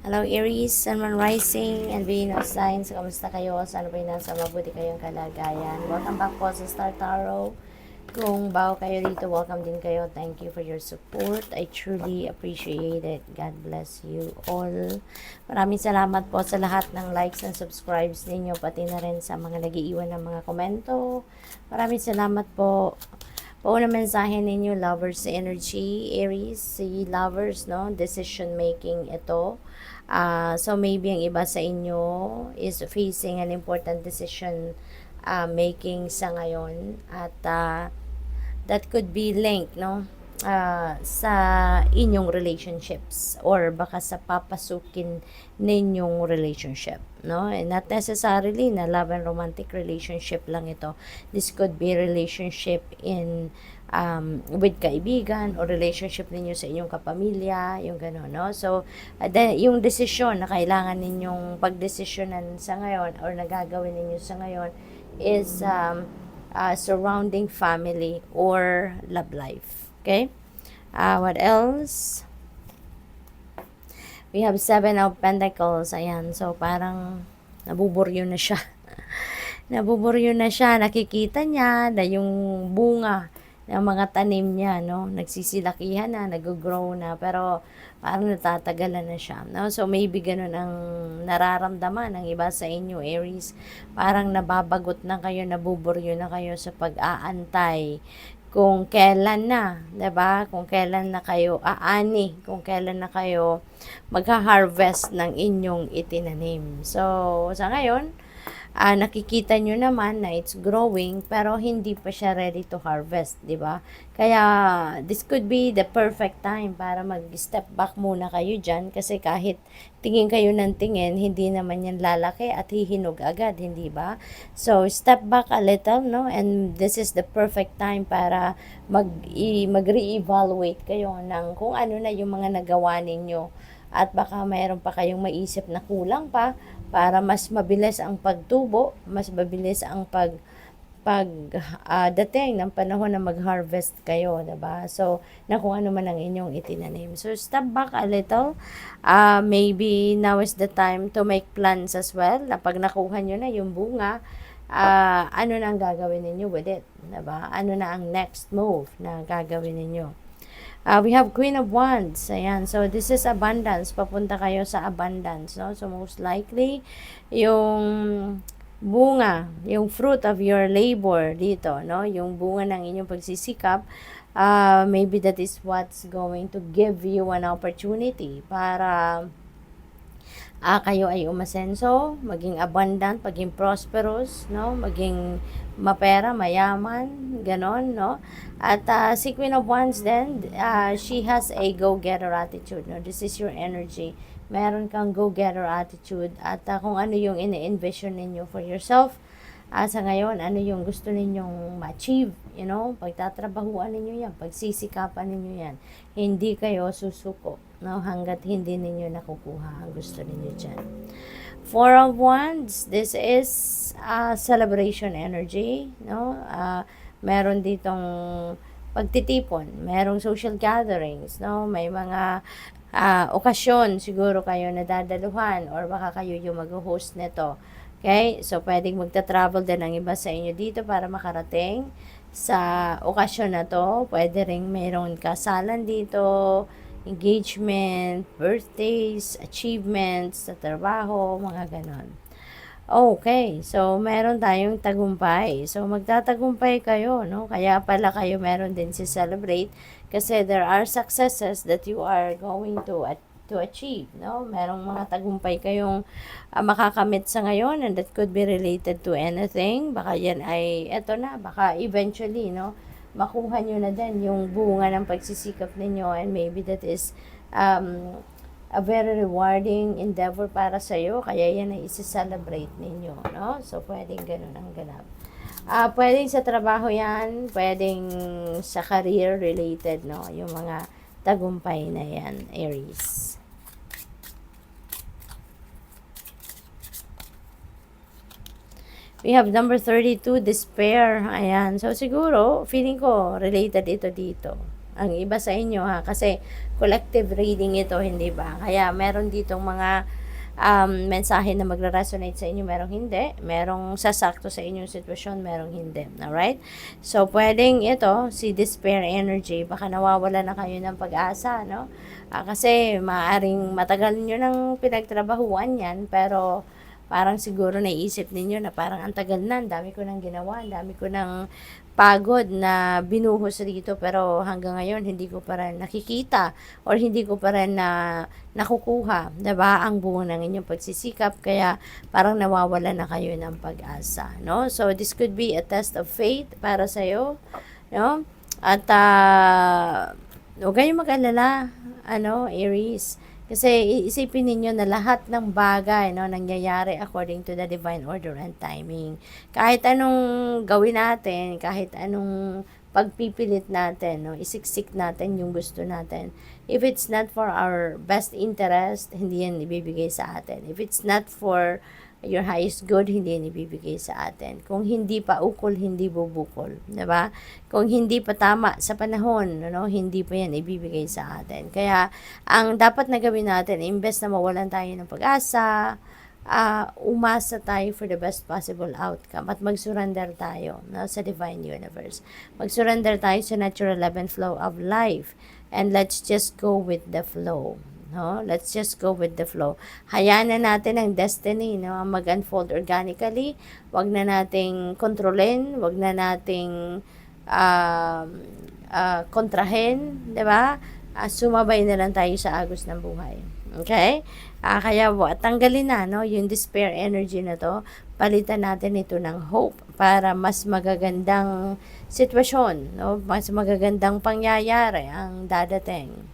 Hello Aries, Sun, Moon, Rising, and Venus signs. Kamusta kayo? Sana ba nasa mabuti kayong kalagayan? Welcome back po sa Star Tarot. Kung bago kayo dito, welcome din kayo. Thank you for your support. I truly appreciate it. God bless you all. Maraming salamat po sa lahat ng likes and subscribes ninyo, pati na rin sa mga nag-iiwan ng mga komento. Maraming salamat po. Pauna mensahe ninyo, lovers energy, Aries, si lovers, no? Decision making ito. So maybe ang iba sa inyo is facing an important decision making sa ngayon at that could be linked, no? Sa inyong relationships or baka sa papasukin ninyong relationship, no? And not necessarily na love and romantic relationship lang ito. This could be relationship in with kaibigan or relationship ninyo sa inyong kapamilya, yung gano'n, no? So, yung desisyon na kailangan ninyong pagdesisyonan sa ngayon or nagagawin ninyo sa ngayon is surrounding family or love life. Okay? What else? We have 7 of Pentacles. Ayan. So, parang nabuburyo na siya. Nabuburyo na siya. Nakikita niya na yung bunga ng mga tanim niya, no? Nagsisilakihan na, nag-grow na, pero parang natatagalan na siya, no? So, maybe ganun ang nararamdaman ng iba sa inyo, Aries. Parang nababagot na kayo, nabuburyo na kayo sa pag-aantay kung kailan na, 'di ba? Kung kailan na kayo aani, kung kailan na kayo magha-harvest ng inyong itinanim. So, sa ngayon, nakikita nyo naman na it's growing pero hindi pa siya ready to harvest, di ba? Kaya this could be the perfect time para mag-step back muna kayo dyan kasi kahit tingin kayo ng tingin, hindi naman yan lalaki at hihinog agad, hindi ba? So, step back a little, no? And this is the perfect time para mag-re-evaluate kayo ng kung ano na yung mga nagawa ninyo at baka mayroon pa kayong maisip na kulang pa para mas mabilis ang pagtubo, mas mabilis ang dating ng panahon na mag-harvest kayo, diba? So, na kung ano man ang inyong itinanim. So, step back a little. Maybe now is the time to make plans as well. Na pag nakuha nyo na yung bunga, ano na ang gagawin ninyo with it, diba? Ano na ang next move na gagawin ninyo. We have Queen of Wands. Ayan. So, this is abundance. Papunta kayo sa abundance, no? So, most likely, yung bunga, yung fruit of your labor dito, no? Yung bunga ng inyong pagsisikap, maybe that is what's going to give you an opportunity para kayo ay umasenso, maging abundant, maging prosperous, no? Maging mapera, mayaman, ganon, no? At si Queen of Wands then, she has a go-getter attitude, no? This is your energy. Meron kang go-getter attitude at kung ano yung ine-envision ninyo for yourself, sa ngayon, ano yung gusto ninyong ma-achieve, you know, pagtatrabahuan ninyo yan, pagsisikapan ninyo yan, hindi kayo susuko, no, hanggat hindi ninyo nakukuha ang gusto ninyo dyan. Four of Wands, this is celebration energy, no, meron ditong pagtitipon, merong social gatherings, no, may mga okasyon siguro kayo nadadaluhan or baka kayo yung mag-host nito. Okay? So, pwedeng magta-travel din ang iba sa inyo dito para makarating sa okasyon na to. Pwede rin mayroon kasalan dito, engagement, birthdays, achievements sa trabaho, mga ganon. Okay, so meron tayong tagumpay. So magtatagumpay kayo, no? Kaya pala kayo meron din si celebrate kasi there are successes that you are going to achieve, no? Merong mga tagumpay kayong makakamit sa ngayon and that could be related to anything. Baka yan ay, eto na, baka eventually, no? Makuha nyo na din yung bunga ng pagsisikap ninyo and maybe that is a very rewarding endeavor para sa iyo, kaya yan ay isi-celebrate ninyo, no? So, pwedeng ganun ang ganap. Pwedeng sa trabaho yan, pwedeng sa career related, no? Yung mga tagumpay na yan, Aries. We have number 32, despair. Ayan. So, siguro, feeling ko, related ito dito. ang iba sa inyo ha, kasi collective reading ito, hindi ba? Kaya meron ditong mga mensahe na magre-resonate sa inyo, merong hindi, merong sasakto sa inyong sitwasyon, merong hindi. Alright? So, pwedeng ito, si despair energy, baka nawawala na kayo ng pag-asa, no? Kasi maaaring matagal nyo nang pinagtrabahuan yan, pero parang siguro naisip ninyo na parang ang tagal na, ang dami ko nang ginawa, ang dami ko nang pagod na binuhos rito, pero hanggang ngayon hindi ko pa rin nakikita or hindi ko pa rin na nakukuha, 'di ba, ang bunga ng inyong pagsisikap, kaya parang nawawala na kayo ng pag-asa, no? So this could be a test of faith para sa iyo, no? At huwag kayong mag-alala, Aries. Kasi iisipin ninyo na lahat ng bagay, no, nangyayari according to the divine order and timing. Kahit anong gawin natin, kahit anong pagpipilit natin, no, isiksik natin yung gusto natin. If it's not for our best interest, hindi yan ibibigay sa atin. If it's not for your highest good, hindi yan ibibigay sa atin. Kung hindi pa ukol, hindi bubukol. Diba? Kung hindi pa tama sa panahon, hindi pa yan ibibigay sa atin. Kaya, ang dapat na gawin natin, imbes na mawalan tayo ng pag-asa, umasa tayo for the best possible outcome at mag-surrender tayo, sa divine universe. Mag-surrender tayo sa natural ebb and flow of life, and let's just go with the flow. No? Let's just go with the flow. Hayaan na natin ang destiny, mag-unfold organically. Wag na nating kontrolin, wag na nating kontrahin, 'di ba? Sumabay na lang tayo sa agos ng buhay. Okay? Kaya tanggalin na, yung despair energy na to. Palitan natin ito ng hope para mas magagandang sitwasyon, mas magagandang pangyayari ang dadating.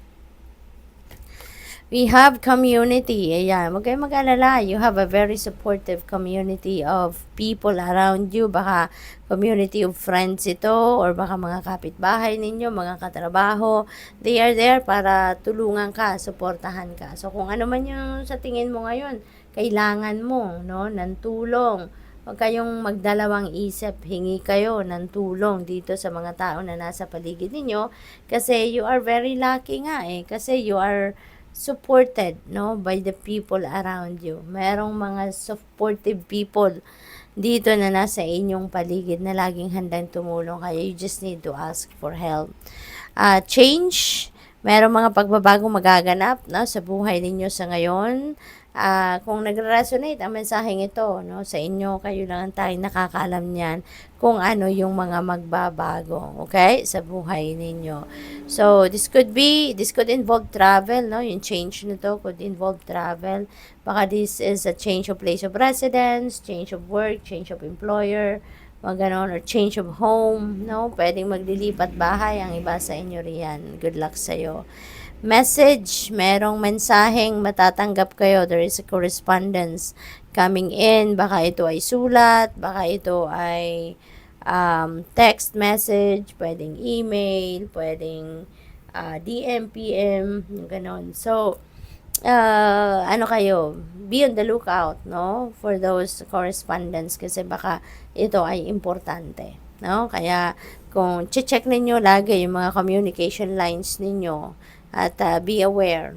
We have community. Ayan, huwag kayong mag-alala. You have a very supportive community of people around you. Baka community of friends ito, or baka mga kapitbahay ninyo, mga katrabaho. They are there para tulungan ka, suportahan ka. So, kung ano man yung sa tingin mo ngayon, kailangan mo, ng tulong. Huwag kayong magdalawang isip, hingi kayo ng tulong dito sa mga tao na nasa paligid ninyo. Kasi you are very lucky nga kasi you are supported, by the people around you. Merong mga supportive people dito na nasa inyong paligid na laging handang tumulong kayo. You just need to ask for help. Change, merong mga pagbabago magaganap, sa buhay ninyo sa ngayon. Kung nagre-resonate ang mensaheng ito, sa inyo, kayo lang ang tayong nakakaalam niyan kung ano yung mga magbabago, okay, sa buhay ninyo. So, this could involve travel, yung change nito could involve travel. Baka this is a change of place of residence, change of work, change of employer, mga ganon, or change of home, pwedeng maglilipat bahay ang iba sa inyo riyan. Good luck sa'yo. Message, merong mensaheng matatanggap kayo. There is a correspondence coming in. Baka ito ay sulat, baka ito ay text message, pwedeng email, pwedeng DM, PM, ganon. So, kayo, be on the lookout, for those correspondence, kasi baka ito ay importante, Kaya, kung check ninyo lagi yung mga communication lines ninyo, at be aware,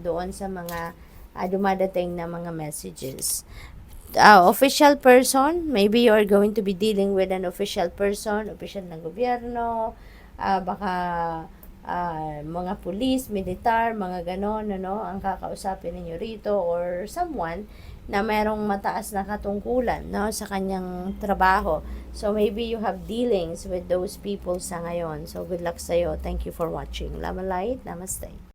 doon sa mga dumadating na mga messages. Official person, maybe you are going to be dealing with an official person, official ng gobyerno, baka mga police, militar, mga ganon, ang kakausapin ninyo rito, or someone na merong mataas na katungkulan, sa kanyang trabaho. So, maybe you have dealings with those people sa ngayon. So, good luck sa'yo. Thank you for watching. Love and light. Namaste.